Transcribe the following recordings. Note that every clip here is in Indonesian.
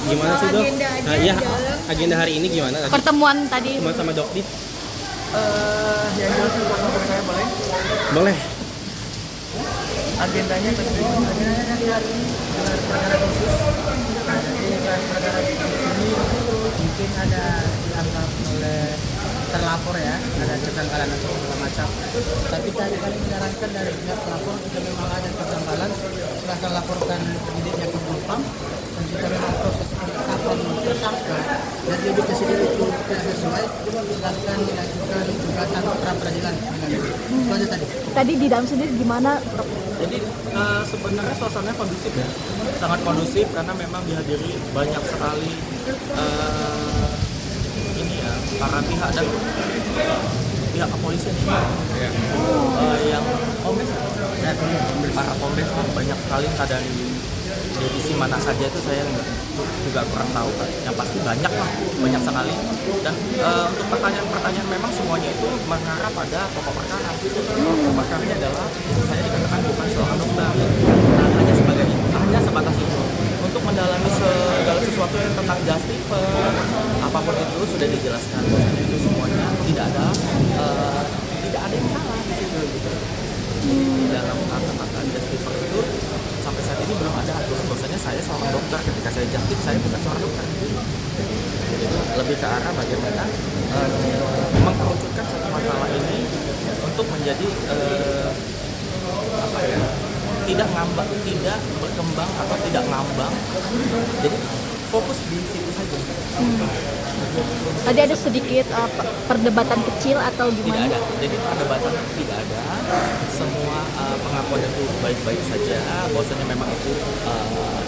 Gimana sih dok? Agendanya Nah, iya, di dalam. agenda hari ini gimana tadi? Pertemuan tadi. Pertemuan sama Dok Dit? Yang jelas informasi saya boleh. Boleh. Agendanya hari ini gelar perkara khusus. Nah, jadi gelar perkara khusus ini mungkin ada dianggap oleh terlapor ya, ada kejanggalan atau segala macam. Tapi tadi kami menyarankan dari pihak pelapor jika memang ada kejanggalan, silahkan laporkan penyidiknya ke Propam. Dan jika memang proses penetapan tersangka dan indikasi itu tidak sesuai, silahkan diajukan gugatan pra peradilan. Itu aja tadi. Tadi di dalam sendiri gimana? Jadi sebenarnya suasananya kondusif ya, sangat kondusif karena memang dihadiri banyak sekali ini ya para pihak dan pihak kepolisian yang kombes, para kombes kan banyak sekali, entah dari divisi mana saja itu saya juga kurang tahu kan. Yang pasti banyak lah, banyak sekali. Dan untuk pertanyaan-pertanyaan memang semuanya itu mengarah pada pokok perkara. Pokok perkaranya adalah saya dikatakan bukan seorang dokter. Nah, hanya sebatas itu. Untuk mendalami segala sesuatu yang tentang justice, apapun itu sudah dijelaskan. Itu semuanya tidak ada yang salah di situ. Di dalam kata-kata justice itu sampai saat ini belum ada aturan bahwasanya saya seorang dokter. Ketika saya justice, saya bukan seorang dokter. Jadi lebih ke arah bagaimana mengkerucutkan satu masalah ini untuk menjadi tidak ngambang, tidak berkembang atau tidak ngambang. Jadi fokus di situ saja. Tadi ada sedikit perdebatan kecil atau Tidak gimana? ada. Jadi perdebatan tidak ada. Semua pengakuan itu baik-baik saja. Bahwasanya memang itu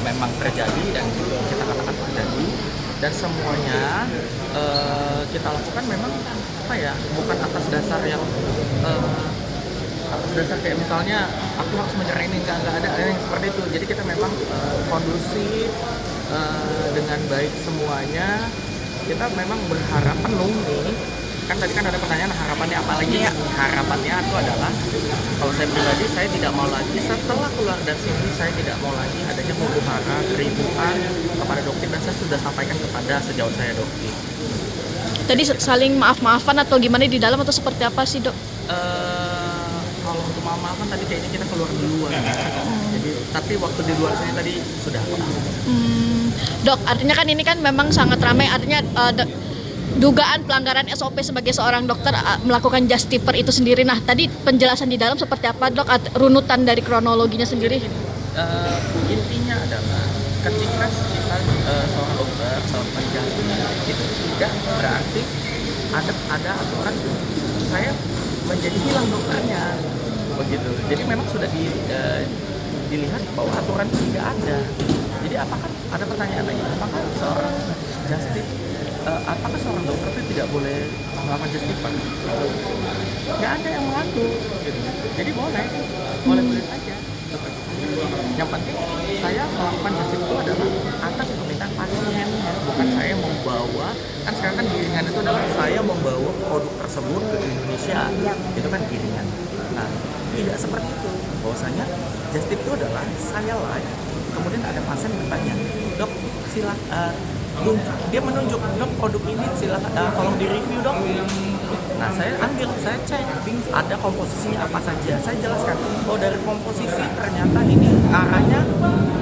memang terjadi dan kita katakan terjadi. Dan semuanya kita lakukan memang bukan atas dasar yang atas dasar kayak misalnya aku harus menyerah ini, nggak ada yang seperti itu. Jadi kita memang kondusif dengan baik semuanya. Kita memang berharap penuh nih, kan tadi kan ada pertanyaan harapannya apa lagi ya? Harapannya itu adalah kalau saya pribadi, saya tidak mau lagi setelah keluar dari sini, saya tidak mau lagi adanya huru-hara, keributan kepada dokter, dan saya sudah sampaikan kepada sejauh saya dokter. Tadi saling maaf-maafan atau gimana di dalam atau seperti apa sih dok? Kalau untuk maaf-maafan tadi kayaknya kita keluar duluan. Jadi tapi waktu di luar sini tadi sudah Dok, artinya kan ini kan memang sangat ramai, artinya dugaan pelanggaran SOP sebagai seorang dokter melakukan justiper itu sendiri. Nah, tadi penjelasan di dalam seperti apa dok? Runutan dari kronologinya sendiri? Intinya adalah ketika kita seorang dokter melakukan justiper itu tidak berarti ada aturan saya menjadi hilang dokternya begitu. Jadi memang sudah dilihat bahwa aturan itu tidak ada. Jadi apakah ada pertanyaan lagi? Apakah seorang dokter itu tidak boleh melakukan justiper? Nggak ada yang mengatur. Gitu. Jadi boleh saja. Yang penting saya melakukan justiper itu adalah atas permintaan pasien, bukan saya membawa. Kan sekarang kan giringan itu adalah saya membawa produk tersebut ke Indonesia. Itu kan giringan. Nah, tidak seperti itu. Bahwasanya justiper itu adalah saya live. Kemudian ada pasien bertanya, dok silakan, dia menunjuk, dok produk ini silakan, tolong direview dok. Nah saya ambil, saya cek, ada komposisinya apa saja, saya jelaskan. Oh dari komposisi ternyata ini arahnya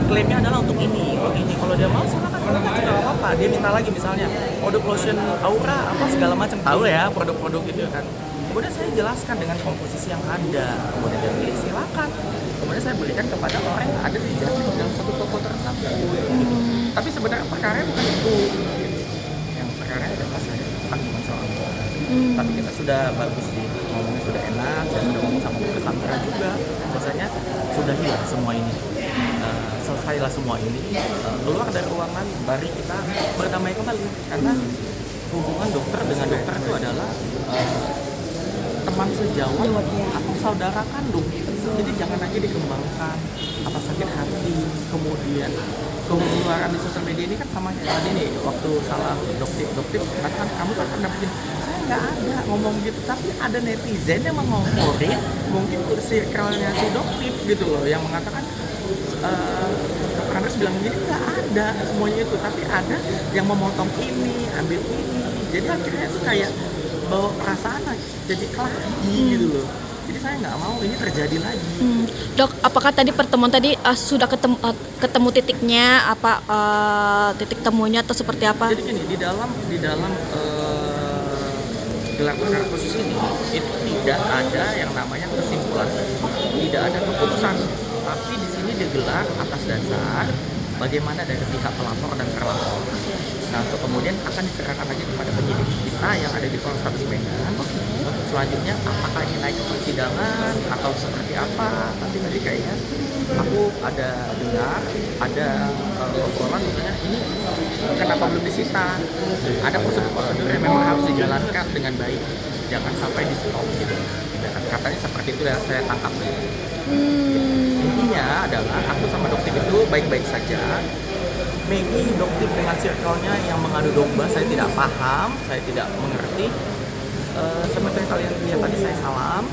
klaimnya adalah untuk ini, begini. Kalau dia mau silakan juga nggak apa-apa. Dia minta lagi misalnya produk lotion aura apa segala macam, tahu ya produk-produk itu kan. Kemudian saya jelaskan dengan komposisi yang ada, kemudian dia pilih silakan. Kemudian saya berikan kepada orang yang ada di dalam satu toko tersebut. Tapi sebenarnya perkaranya bukan itu. Yang perkaranya adalah saya bukan seorang dokter. Tapi kita sudah bagus sih, ngomongnya sudah enak. Saya sudah ngomong sama dokter Sandra juga. Bahwasanya sudah hilang semua ini. Selesailah semua ini. Keluar dari ruangan, mari kita berdamai kembali. Karena hubungan dokter dengan dokter itu adalah teman sejawat atau saudara kandung. Jadi jangan lagi dikembangkan apa sakit hati, kemudian keluaran di sosial media ini kan sama tadi nih waktu salah dokter katakan kamu kan pernah begini. Saya nggak ada ngomong gitu, tapi ada netizen yang mengomorin mungkin circle-nya si dokter gitu loh yang mengatakan dokter Andres bilang jadi nggak ada semuanya itu, tapi ada yang memotong ini, ambil ini, jadi akhirnya tuh kayak bawa perasaan jadi kelahi gitu loh. Jadi saya nggak mau ini terjadi lagi. Dok, apakah tadi pertemuan tadi sudah ketemu titiknya apa titik temunya atau seperti apa? Jadi gini, di dalam gelar perkara khusus ini itu tidak ada yang namanya kesimpulan, tidak ada keputusan, tapi di sini digelar atas dasar bagaimana dari pihak pelapor dan terlapor. Nah, untuk kemudian akan diserahkan lagi kepada penyidik kita yang ada di Polrestabes Medan. Untuk selanjutnya apakah ini naik ke persidangan atau seperti apa? Nanti kayaknya aku ada dengar ada obrolan katanya ini kenapa belum disita? Ada prosedur-prosedur yang memang harus dijalankan dengan baik, jangan sampai di stop gitu. Katanya seperti itu yang saya tangkap. Intinya adalah aku sama dokter itu baik-baik saja. Maybe dokter dengan circle-nya yang mengadu domba, saya tidak paham, saya tidak mengerti. Seperti kalian lihat tadi saya salam,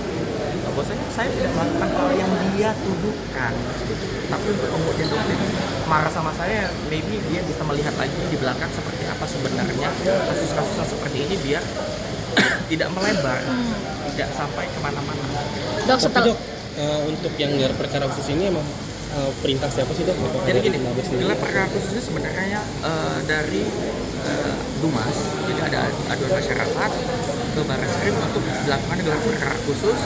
bahwasanya saya tidak melakukan hal yang dia tuduhkan. Tapi untuk kemudian dokter marah sama saya, maybe dia bisa melihat lagi di belakang seperti apa sebenarnya kasus-kasus seperti ini biar tidak melebar, tidak sampai kemana-mana. Dok, Tapi dok, untuk yang gelar perkara khusus ini emang perintah siapa sih dok? Apakah Jadi dari gini, Mabes sendiri? gelar perkara khususnya sebenarnya dari Dumas, jadi ada aduan masyarakat ke Barreskrim untuk dilakukan gelar perkara khusus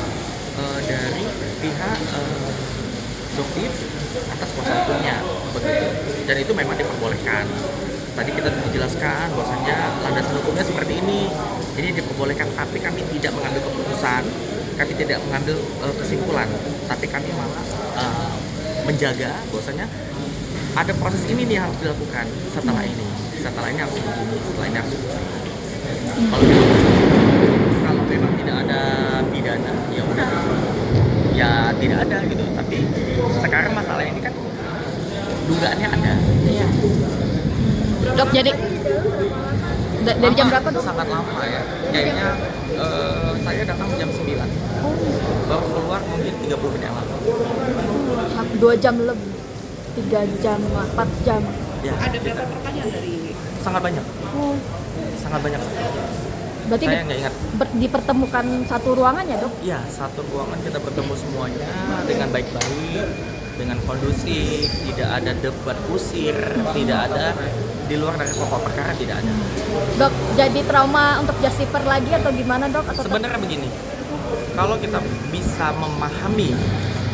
dari pihak Doktiv atas kuasa hukumnya, begitu. Dan itu memang diperbolehkan. Tadi kita dijelaskan bahwasanya landasan hukumnya seperti ini, ini diperbolehkan, tapi kami tidak mengambil keputusan, kami tidak mengambil kesimpulan, tapi kami malah menjaga bahwasanya ada proses ini nih yang harus dilakukan setelah ini harus begini, setelah ini harus begini. Kalau memang tidak ada pidana, ya udah, ya tidak ada gitu. Tapi sekarang masalah ini kan dugaannya ada. Iya. Dok, jadi dari jam berapa dok? Sangat lama ya. Kayaknya saya datang jam 9. Baru keluar mungkin 30 menit yang lalu. 2 jam lebih, 3 jam, 4 jam. Ya, ada berapa pertanyaan dari? Sangat banyak. Sangat banyak. Berarti Saya nggak ingat. dipertemukan satu ruangan ya dok? Iya, satu ruangan kita bertemu semuanya dengan baik-baik, dengan kondusif, tidak ada debat kusir, tidak ada di luar dari pokok perkara, tidak ada. Dok, jadi trauma untuk justiper lagi atau gimana dok? Atau Sebenarnya begini, kalau kita bisa memahami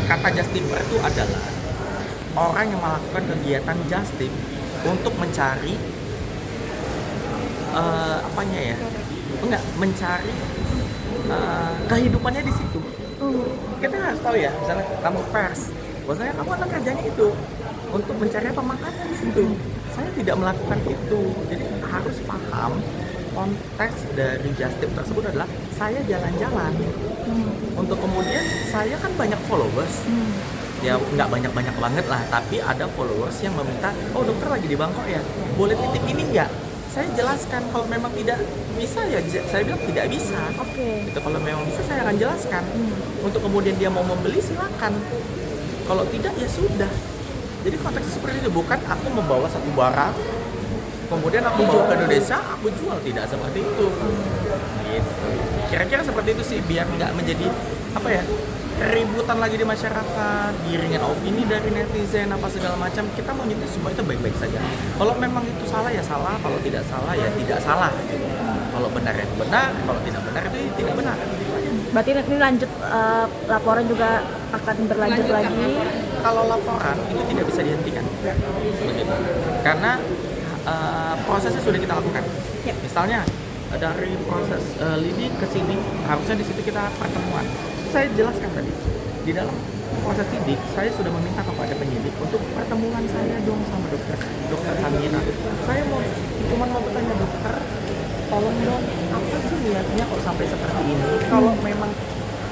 kata justiper itu adalah orang yang melakukan kegiatan justip untuk mencari mencari kehidupannya di situ. Kita harus tahu ya, misalnya kamu pers, bahwasanya kamu akan kerjanya itu untuk mencari pemakanan di situ. Saya tidak melakukan itu, jadi harus paham konteks dari justip tersebut adalah saya jalan-jalan. Untuk kemudian saya kan banyak followers. Ya nggak banyak-banyak banget lah, tapi ada followers yang meminta, oh dokter lagi di Bangkok ya, boleh titip ini nggak? Saya jelaskan, kalau memang tidak bisa ya saya bilang tidak bisa. Oke. Itu kalau memang bisa saya akan jelaskan. Untuk kemudian dia mau membeli silakan. Kalau tidak ya sudah. Jadi konteksnya seperti itu, bukan aku membawa satu barang kemudian aku bawa ke Indonesia, aku jual, tidak seperti itu. Gitu. Kira-kira seperti itu sih, biar nggak menjadi apa ya, keributan lagi di masyarakat, giringan opini dari netizen apa segala macam. Kita mau nyentuh semua itu baik-baik saja. Kalau memang itu salah ya salah, kalau tidak salah ya tidak salah. Kalau benar ya benar, kalau tidak benar itu tidak benar. Berarti ini lanjut laporan juga akan berlanjut lagi. Kalau laporan itu tidak bisa dihentikan, begitu. Karena prosesnya sudah kita lakukan. Misalnya dari proses lidik ke sini, harusnya di situ kita pertemuan. Saya jelaskan tadi di dalam proses sidik, saya sudah meminta kepada penyidik untuk pertemuan saya dong sama dokter Samira. Saya cuma mau bertanya dokter, tolong dong, apa sih niatnya kok sampai seperti ini? Kalau memang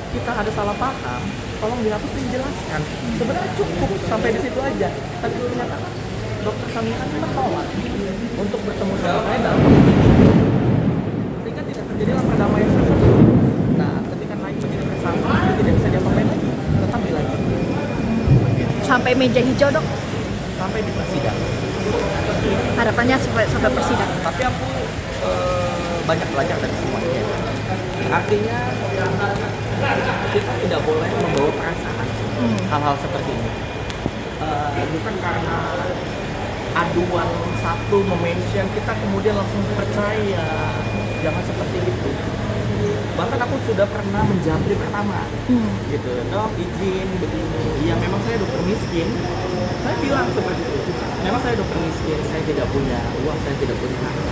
kita ada salah paham, tolong dihapus dan jelaskan. Sebenarnya cukup sampai di situ aja. Tapi ternyata dokter Samira menolak untuk bertemu sama saya dalam kondisi ini, sehingga tidak terjadilah perdamaian tersebut. Nah, ketika naik menjadi tersangka, tidak bisa diapa-apain lagi, tetap dilanjut. Sampai meja hijau dok? Sampai di persidangan. harapannya sampai persidangan? Tapi aku banyak belajar dari semuanya. Artinya kita tidak boleh membawa perasaan hal-hal seperti ini. Bukan karena aduan satu mention kita kemudian langsung percaya, jangan seperti itu. Bahkan aku sudah pernah menjamri pertama, gitu. Dok, izin begini. Ya memang saya dokter miskin. Saya bilang seperti itu. Memang saya dokter miskin. Saya tidak punya uang, saya tidak punya harta.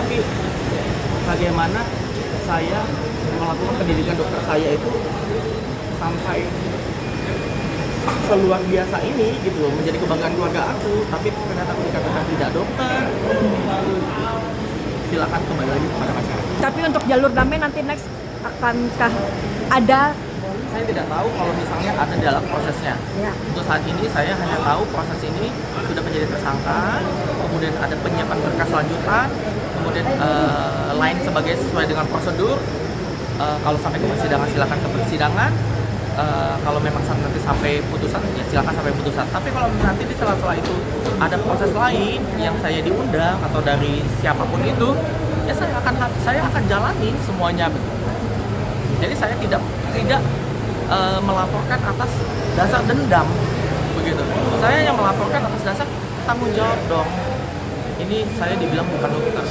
Tapi bagaimana saya melakukan pendidikan dokter saya itu sampai seluar biasa ini, gitu loh, menjadi kebanggaan keluarga aku. Tapi ternyata aku dikatakan tidak dokter. Silakan kembali lagi kepada masyarakat. Tapi untuk jalur damai nanti next akankah ada? Saya tidak tahu kalau misalnya ada dalam prosesnya. Ya. Untuk saat ini saya hanya tahu proses ini sudah menjadi tersangka, kemudian ada penyiapan berkas lanjutan, kemudian lain sebagai sesuai dengan prosedur. Kalau sampai ke persidangan silakan ke persidangan. Kalau memang nanti sampai putusan, ya silakan sampai putusan. Tapi kalau nanti di sela-sela itu ada proses lain yang saya diundang atau dari siapapun itu, ya saya akan jalani semuanya. Jadi saya tidak melaporkan atas dasar dendam, begitu. Saya yang melaporkan atas dasar tanggung jawab dong. Ini saya dibilang bukan dokter.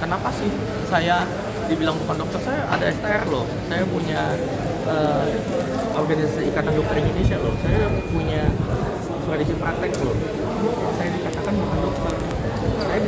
Kenapa sih saya dibilang bukan dokter? Saya ada STR loh. Saya punya organisasi Ikatan Dokter Indonesia loh. Saya punya surat izin praktek loh. Saya dikatakan bukan dokter. Saya